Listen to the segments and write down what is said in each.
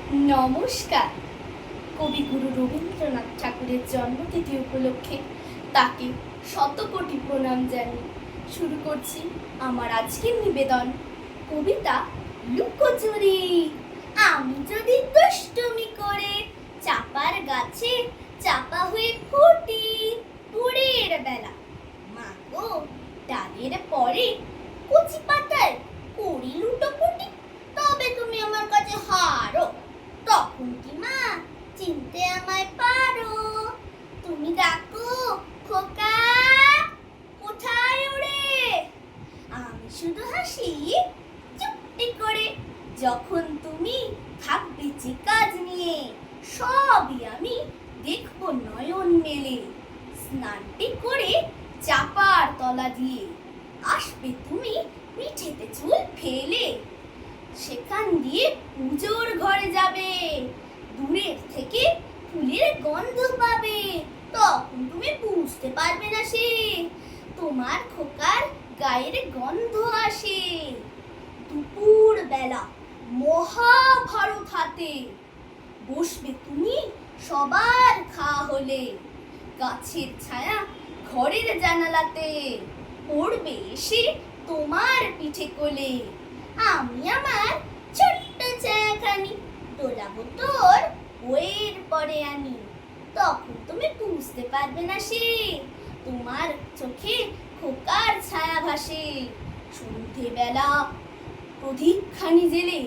নমস্কার। কবিগুরু রবীন্দ্রনাথ ঠাকুরের জন্মতিথি উপলক্ষে তাকে শতকোটি প্রণাম জানিয়ে শুরু করছি আমার আজকের নিবেদন, কবিতা লুকোচুরি। আমি যদি দুষ্টুমি করে চাপার গাছে চাপা হয়ে ফুটি, ভোরের বেলা মা গো ডালের পরে কচি পাতায় করি লুটোপুটি, তবে তুমি আমার কাছে হারো। তখন কি মা চিনতে আমায় পারো? তুমি ডাকো খোকা, কোথায় ওরে? আমি শুধু হাসি চুপটি করে। যখন তুমি থাকবে যে কাজ নিয়ে, সবই আমি দেখবো নয়ন মেলে। স্নানটি করে চাপার তলা দিয়ে আসবে তুমি পিঠেতে চুল ফেলে। সেখান দিয়ে পুজোর ঘরে যাবে, দূরের থেকে ফুলের গন্ধ পাবে। তখন তুমি বুঝতে পারবে না সে তোমার খোকার গায়ের গন্ধ আসে। দুপুর বেলা মহাভারত হাতে বসবে তুমি সবার খাওয়া হলে। গাছের ছায়া ঘরের জানালাতে পড়বে এসে তোমার পিঠে কোলে। আমি আমার ছোট্ট ছায়াখানি দোলাবো তোর বইয়ের পরে আনি। তখন তুমি বুঝতে পারবে না সে তোমার চোখে খোকার ছায়া ভাসে। সন্ধেবেলা প্রদীপখানি জেলে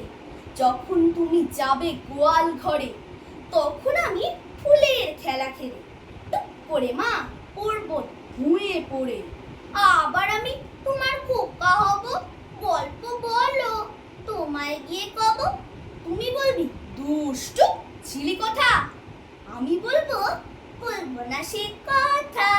যখন তুমি যাবে গোয়াল ঘরে, তখন আমি ফুলের খেলা খেলে টুক করে মা পড়বো ধুয়ে পড়ে। আবার আমি তোমার খোকা হব, গল্প বলো তোমায় গিয়ে কব। তুমি বলবি দুষ্টু ছিলি কথা, আমি বলবো না সে কথা।